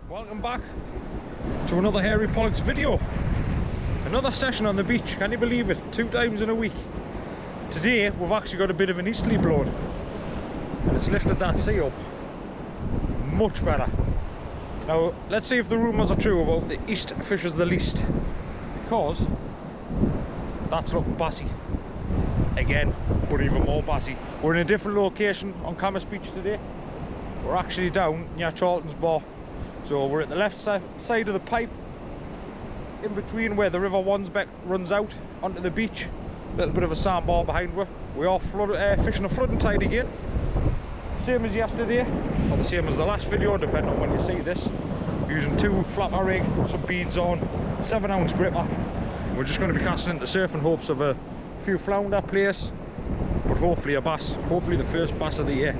Welcome back to another Hairy Pollocks video. Another session on the beach, can you believe it? 2 times in a week. Today we've actually got a bit of an easterly blowing and it's lifted that sea up much better. Now let's see if the rumours are true about the east fishes the least, because that's looking bassy again, but even more bassy. We're in a different location on Cambois beach today. We're actually down near Charltons bar. So we're at the left side of the pipe, in between where the River Wansbeck runs out onto the beach. A little bit of a sandbar behind us. We are fishing a flooding tide again. Same as yesterday, or the same as the last video, depending on when you see this. Using 2 flapper rig, some beads on, 7-ounce gripper. We're just going to be casting into surf in hopes of a few flounder place, but hopefully a bass. Hopefully the first bass of the year.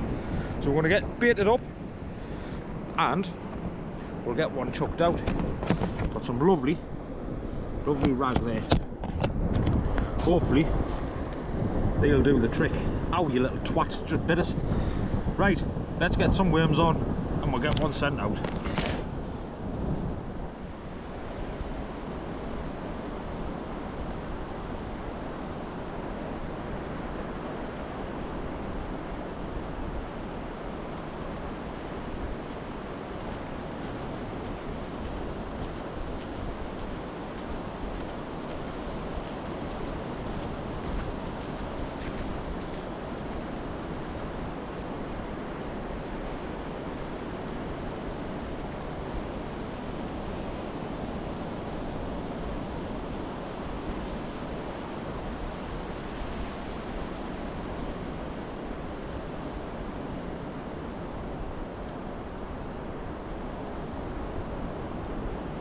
So we're going to get baited up and we'll get one chucked out. Got some lovely rag there. Hopefully they'll do the trick. Ow, you little twat, just bit us. Right, let's get some worms on and we'll get one sent out.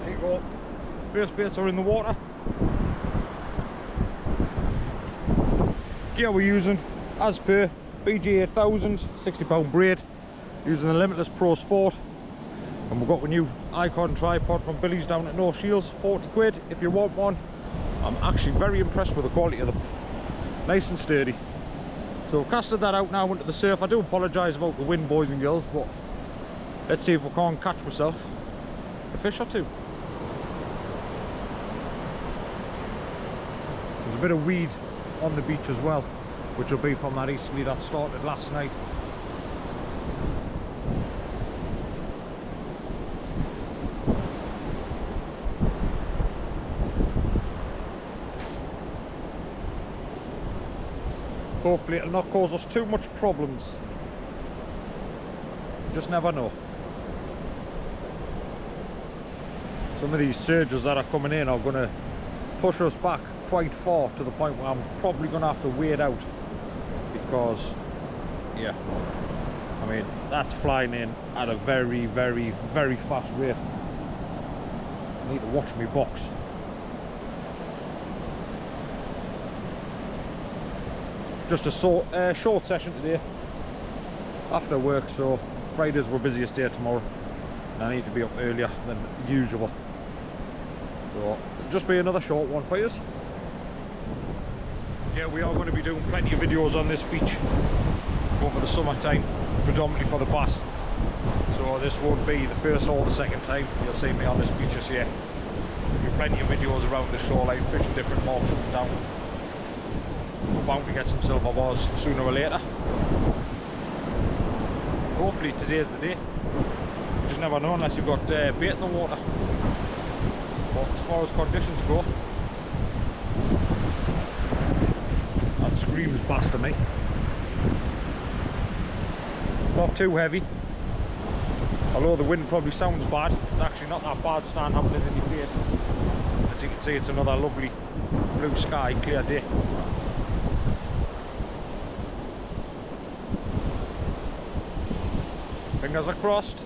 There you go. First baits are in the water. Gear we're using, as per, BG8000, 60-pound braid, using the Limitless Pro Sport. And we've got a new icon tripod from Billy's down at North Shields, 40 quid if you want one. I'm actually very impressed with the quality of them. Nice and sturdy. So I've casted that out now into the surf. I do apologise about the wind, boys and girls, but let's see if we can't catch myself a fish or two. There's a bit of weed on the beach as well, which will be from that easterly that started last night. Hopefully it'll not cause us too much problems. Just never know. Some of these surges that are coming in are going to push us back quite far, to the point where I'm probably going to have to wait out, because yeah, I mean, that's flying in at a very fast rate. I need to watch my box. Just a short session today after work, so Friday's our busiest day tomorrow and I need to be up earlier than usual, so it'll just be another short one for you. Yeah, we are going to be doing plenty of videos on this beach over the summertime, predominantly for the bass, so this won't be the first or the second time you'll see me on this beach this year. There'll be plenty of videos around the shoreline, fishing different marks up and down. We're bound to get some silver bars sooner or later. Hopefully today's the day. You just never know unless you've got bait in the water. But as far as conditions go, that screams bass to me. It's not too heavy, although the wind probably sounds bad. It's actually not that bad, stand happening in your face. As you can see, it's another lovely blue sky, clear day. Fingers are crossed.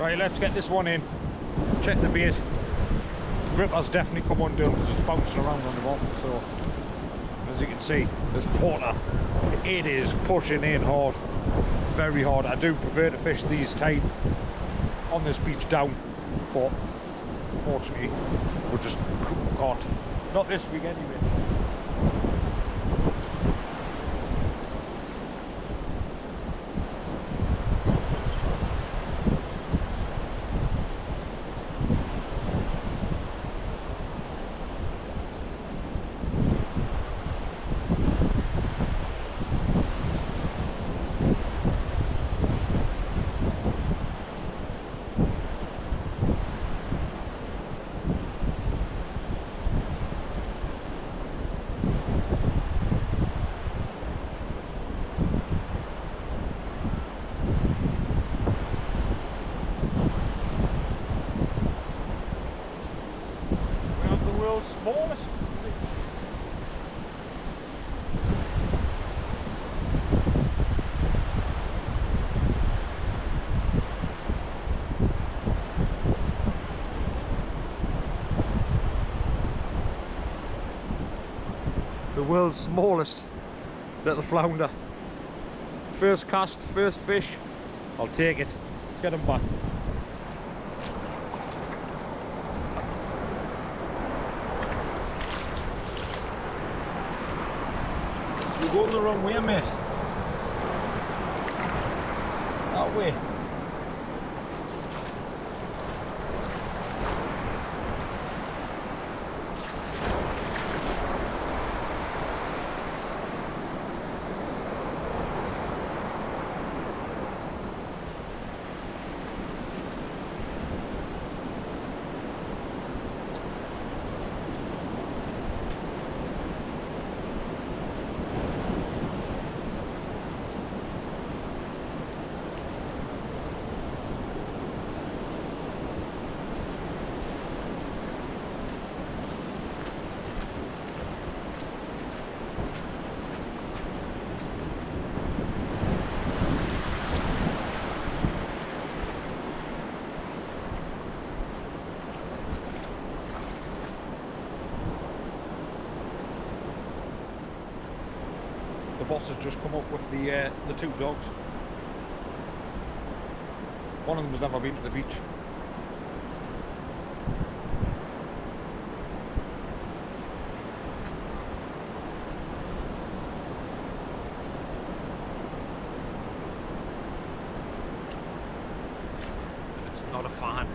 Right, let's get this one in. Check the bait. The gripper's definitely come undone. It's just bouncing around on the bottom. So, as you can see, there's water. It is pushing in hard. Very hard. I do prefer to fish these tides on this beach down, but unfortunately we just can't. Not this week anyway. Smallest. The world's smallest little flounder. First cast, first fish. I'll take it. Let's get him back. You're going the wrong way, mate. That way. The boss has just come up with the two dogs. One of them has never been to the beach. It's not a fan.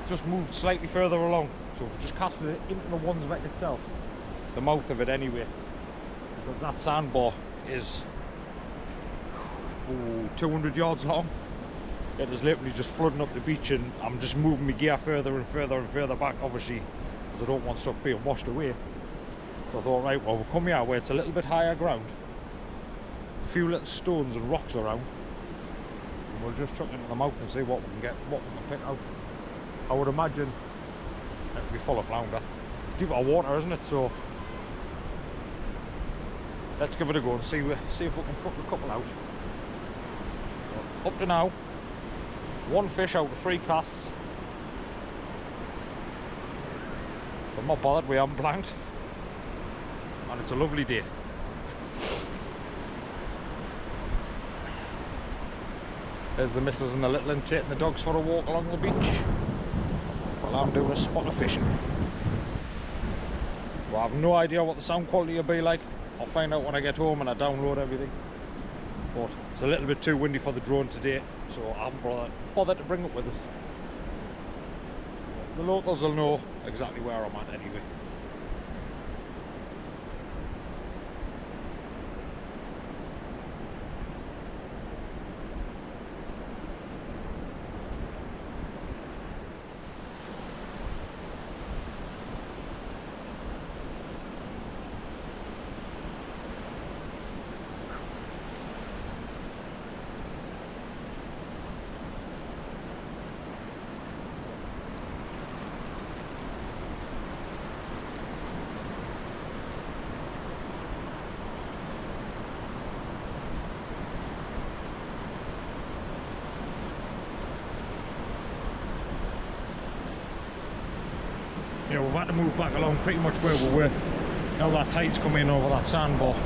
Just moved slightly further along, so we've just casted it into the Wandsbeck itself, the mouth of it anyway, because that sandbar is 200 yards long. It is literally just flooding up the beach, and I'm just moving my gear further and further and further back, obviously because I don't want stuff being washed away. So I thought, right, well, we'll come here where it's a little bit higher ground, a few little stones and rocks around, and we'll just chuck it into the mouth and see what we can get, what we can pick out. I would imagine it'll be full of flounder. It's deep water, isn't it? So let's give it a go and see if we can pluck a couple out. Up to now, one fish out of 3 casts. I'm not bothered, we haven't blanked, and it's a lovely day. There's the missus and the little one taking the dogs for a walk along the beach. I'm doing a spot of fishing. Well, I have no idea what the sound quality will be like. I'll find out when I get home and I download everything. But it's a little bit too windy for the drone today, so I haven't bothered to bring it with us. The locals will know exactly where I'm at anyway. you know, we've had to move back along pretty much where we were. Now that tide's come in over that sandbar,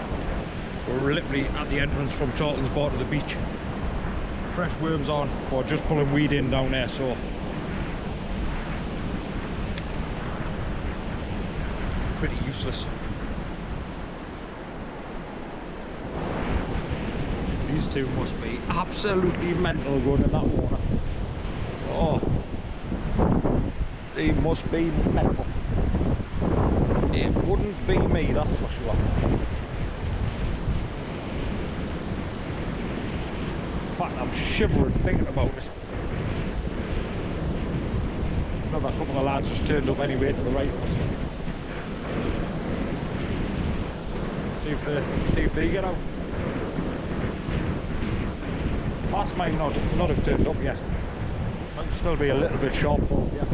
we're literally at the entrance from Charltons bar to the beach. Fresh worms on, or just pulling weed in down there, so pretty useless. These two must be absolutely mental going in that water. Oh, they must be mental. It wouldn't be me, that's for sure. In fact, I'm shivering thinking about it. Another couple of lads just turned up anyway to the right of us. See if they get out. Vass might not have turned up yet. Might still be a little bit sharp for them, yeah.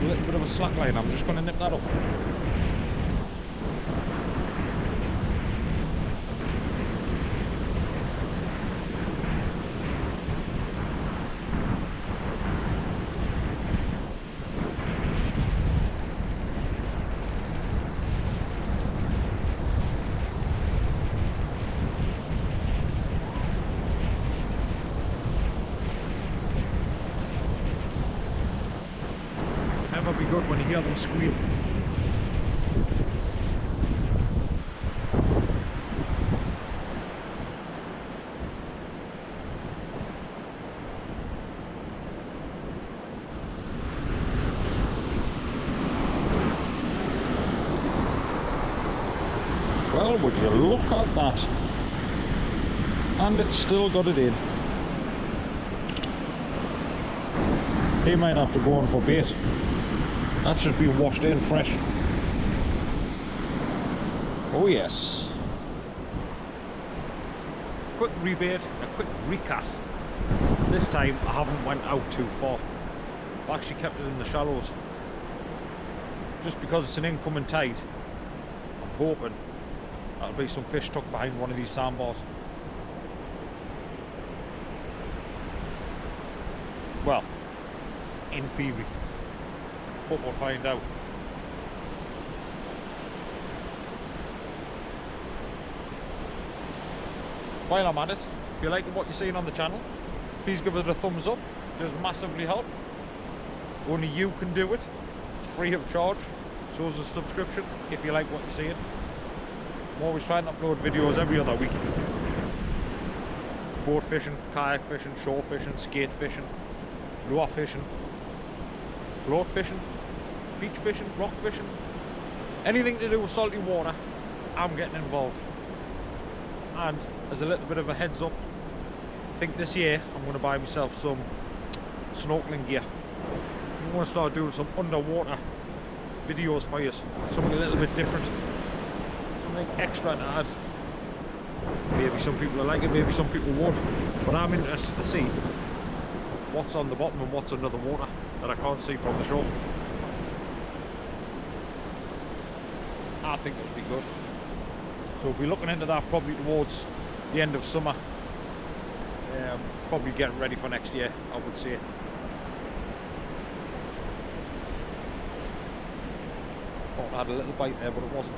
A little bit of a slack line, I'm just going to nip that up. Never be good when you hear them squeal. Well, would you look at that? And it's still got it in. He might have to go on for bait. That's just been washed in fresh. Oh yes. Quick rebait, a quick recast. This time I haven't went out too far. I've actually kept it in the shallows. Just because it's an incoming tide, I'm hoping that'll be some fish tucked behind one of these sandbars. Well, in theory. But we'll find out. While I'm at it, if you're liking what you're seeing on the channel, please give it a thumbs up. It does massively help. Only you can do it. It's free of charge. So is a subscription if you like what you're seeing. I'm always trying to upload videos every other week. Boat fishing, kayak fishing, shore fishing, skate fishing, lure fishing, float fishing, beach fishing, rock fishing, anything to do with salty water, I'm getting involved. And as a little bit of a heads up, I think this year I'm going to buy myself some snorkeling gear. I'm going to start doing some underwater videos for you, something a little bit different, something extra to add. Maybe some people will like it, maybe some people won't, but I'm interested to see what's on the bottom and what's under the water that I can't see from the shore. I think it'll be good. So we'll be looking into that probably towards the end of summer. Probably getting ready for next year, I would say. Thought I had a little bite there, but it wasn't.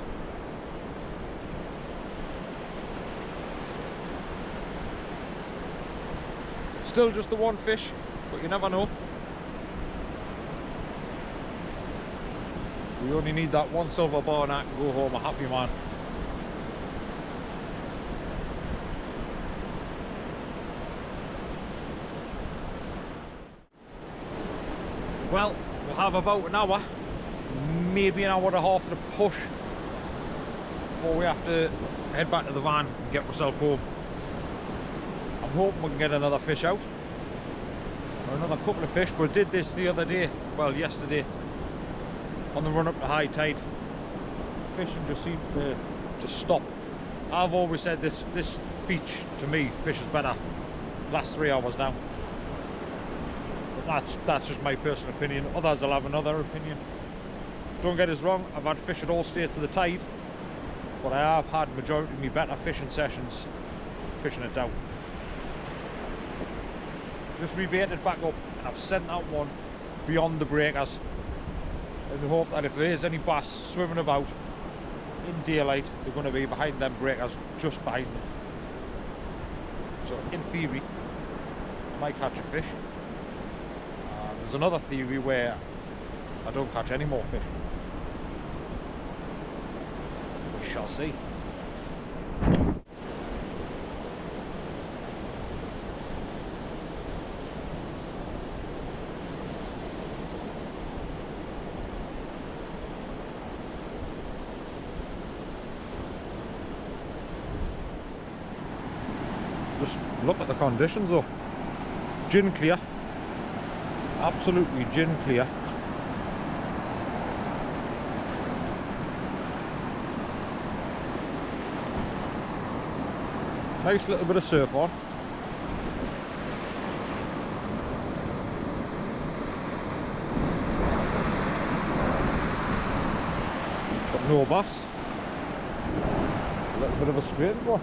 Still just the one fish, but you never know. We only need that one silver bar and I can go home a happy man. Well, we'll have about an hour, maybe an hour and a half to push before we have to head back to the van and get myself home. I'm hoping we can get another fish out, or another couple of fish, but I did this the other day, well yesterday, on the run up to high tide. Fishing just seemed to stop. I've always said this beach, to me, fishes better last 3 hours now. But that's just my personal opinion. Others will have another opinion. Don't get us wrong, I've had fish at all states of the tide, but I have had majority of my better fishing sessions fishing it down. Just rebaited back up and I've sent that one beyond the breakers in the hope that if there is any bass swimming about in daylight, they're going to be behind them breakers, just behind them. So in theory, I might catch a fish. There's another theory where I don't catch any more fish. We shall see. Just look at the conditions though. Gin clear. Absolutely gin clear. Nice little bit of surf on. Got no bass. A little bit of a strange one.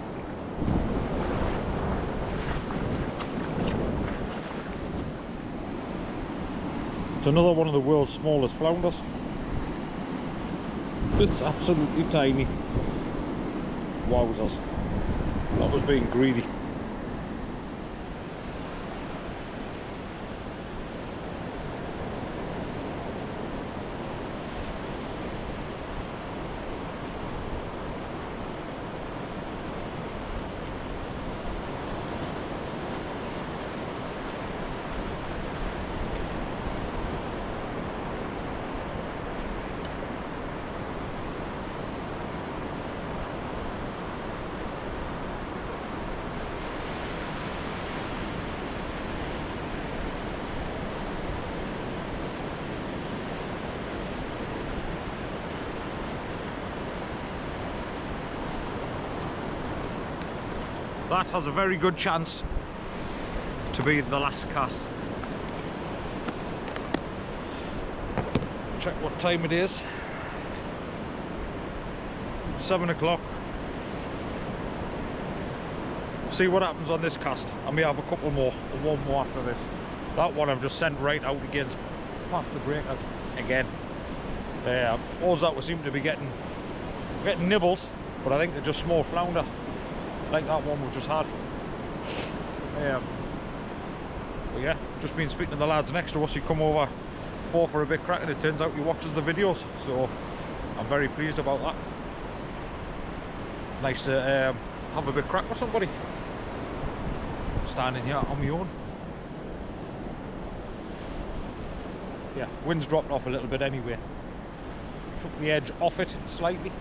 It's another one of the world's smallest flounders. It's absolutely tiny. Wowzers. That was being greedy. That has a very good chance to be the last cast. Check what time it is. 7 o'clock. See what happens on this cast. I may have a couple more, or one more after this. That one I've just sent right out against past the breaker again. All that we seem to be getting nibbles, but I think they're just small flounder. Like that one we've just had. But yeah, just been speaking to the lads next to us. He come over for a bit crack, and it turns out he watches the videos, so I'm very pleased about that. Nice to have a bit crack with somebody. Standing here on my own. Yeah, wind's dropped off a little bit anyway. Took the edge off it slightly.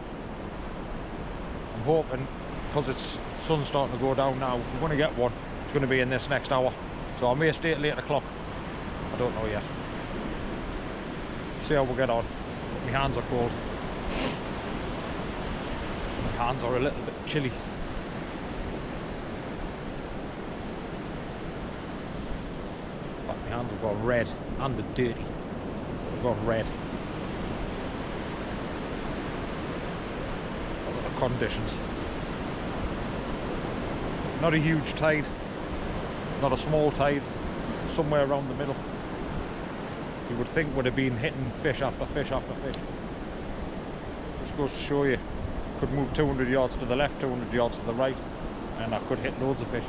I'm hoping, because it's sun's starting to go down now, we're going to get one. It's going to be in this next hour, so I may stay at 8 o'clock. I don't know yet. See how we'll get on. My hands are cold. My hands are a little bit chilly. But my hands have gone red, and they're dirty. They've gone red. Look at the conditions. Not a huge tide, not a small tide, somewhere around the middle. You would think would have been hitting fish after fish after fish. Just goes to show you, could move 200 yards to the left, 200 yards to the right, and I could hit loads of fish.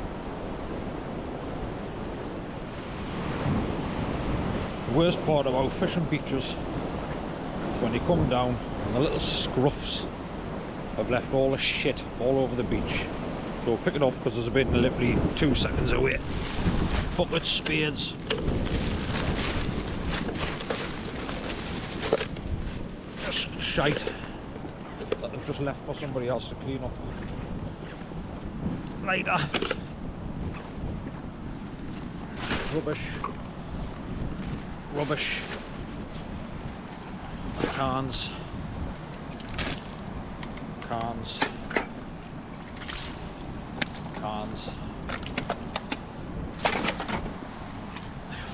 The worst part about fishing beaches is when you come down and the little scruffs have left all the shit all over the beach. So pick it up, because there's a bin literally 2 seconds away. Buckets, spades. Just shite that they've just left for somebody else to clean up later. Rubbish. Rubbish. Cans. Cans. Cans.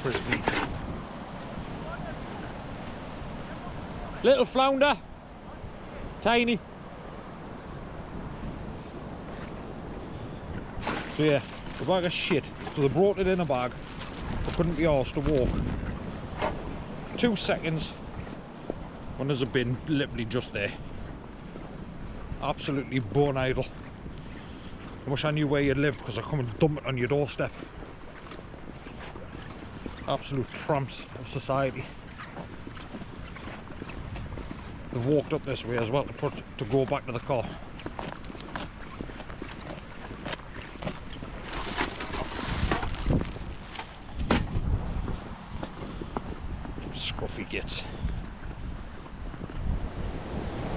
Frisbee. Little flounder. Tiny. So yeah, the bag of shit. So they brought it in a bag. I couldn't be asked to walk 2 seconds when there's a bin literally just there. Absolutely bone idle. I wish I knew where you lived, because I come and dump it on your doorstep. Absolute tramps of society. They've walked up this way as well to go back to the car. Scruffy gits.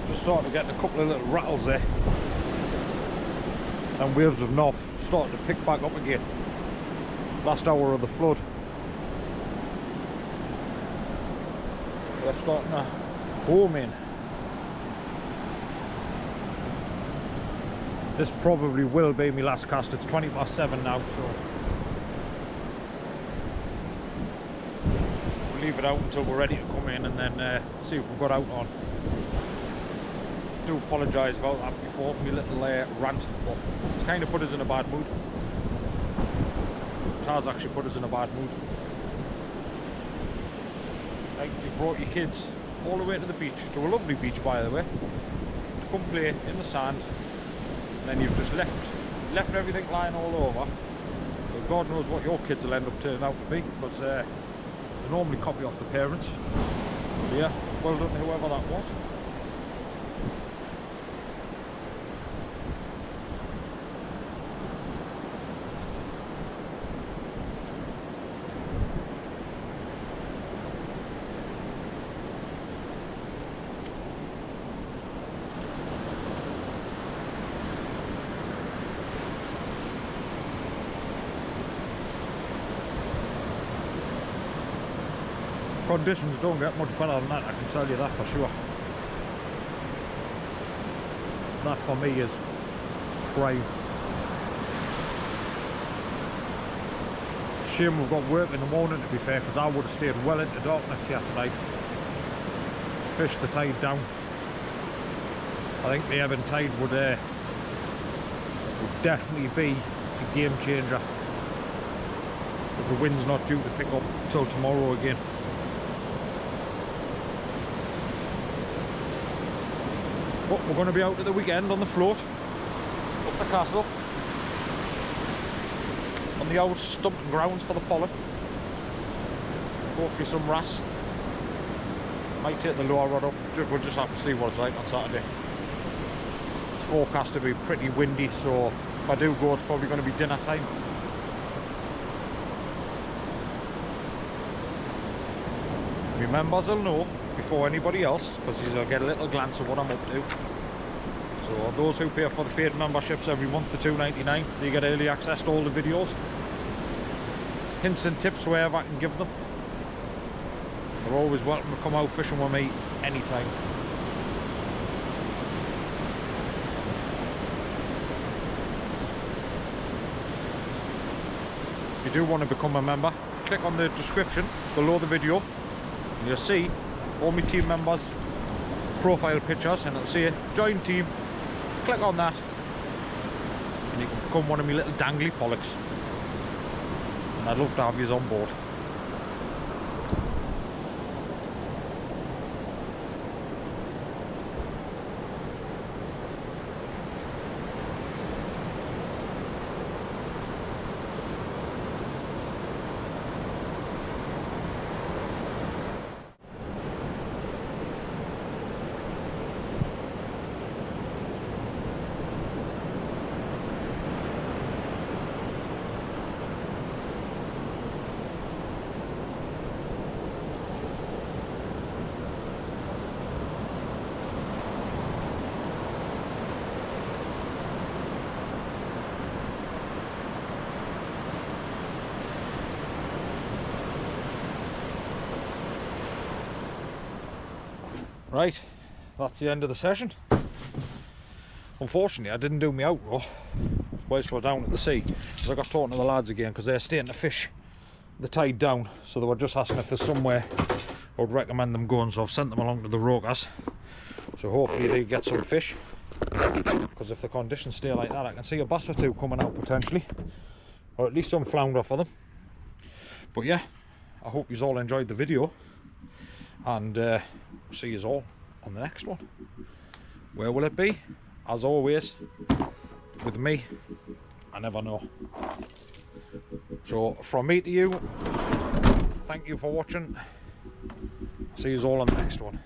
Just starting to get a couple of little rattles there. And waves of north starting to pick back up again. Last hour of the flood. They're starting to home in. This probably will be my last cast. It's 7:20 now, so we'll leave it out until we're ready to come in, and then see if we've got out on. I do apologise about that before, my little rant, but it's kind of put us in a bad mood. It has actually put us in a bad mood. Like, you brought your kids all the way to the beach, to a lovely beach by the way, to come play in the sand, and then you've just left everything lying all over. So God knows what your kids will end up turning out to be, because they normally copy off the parents. But yeah, well done to whoever that was. Conditions don't get much better than that, I can tell you that for sure. That for me is prime. Shame we've got work in the morning, to be fair, because I would have stayed well into darkness here tonight. Fish the tide down. I think the ebb and tide would definitely be a game changer, because the wind's not due to pick up till tomorrow again. But we're going to be out at the weekend on the float, up the castle, on the old stumping grounds for the pollock. Hopefully some wrasse. Might take the lower rod up, we'll just have to see what it's like on Saturday. It's forecast to be pretty windy, so if I do go, it's probably going to be dinner time. My members will know before anybody else, because you'll get a little glance of what I'm up to. So those who pay for the paid memberships every month for $2.99, they get early access to all the videos, hints and tips wherever I can give them. They're always welcome to come out fishing with me anytime. If you do want to become a member, click on the description below the video and you'll see all my team members' profile pictures, and it'll say join team. Click on that and you can become one of my little dangly pollocks, and I'd love to have you on board. Right, that's the end of the session. Unfortunately, I didn't do my outro whilst we were down at the sea, because I got talking to the lads again, because they're staying to fish the tide down, so they were just asking if there's somewhere I would recommend them going, so I've sent them along to the Rogas. So hopefully they get some fish, because if the conditions stay like that, I can see a bass or two coming out potentially, or at least some flounder for them. But yeah, I hope you all enjoyed the video, and see you all on the next one. Where will it be? As always, with me, I never know. So from me to you, thank you for watching. See you all on the next one.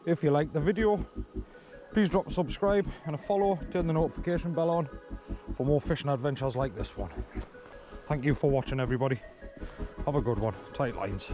If you liked the video, please drop a subscribe and a follow, turn the notification bell on for more fishing adventures like this one. Thank you for watching, everybody. Have a good one. Tight lines.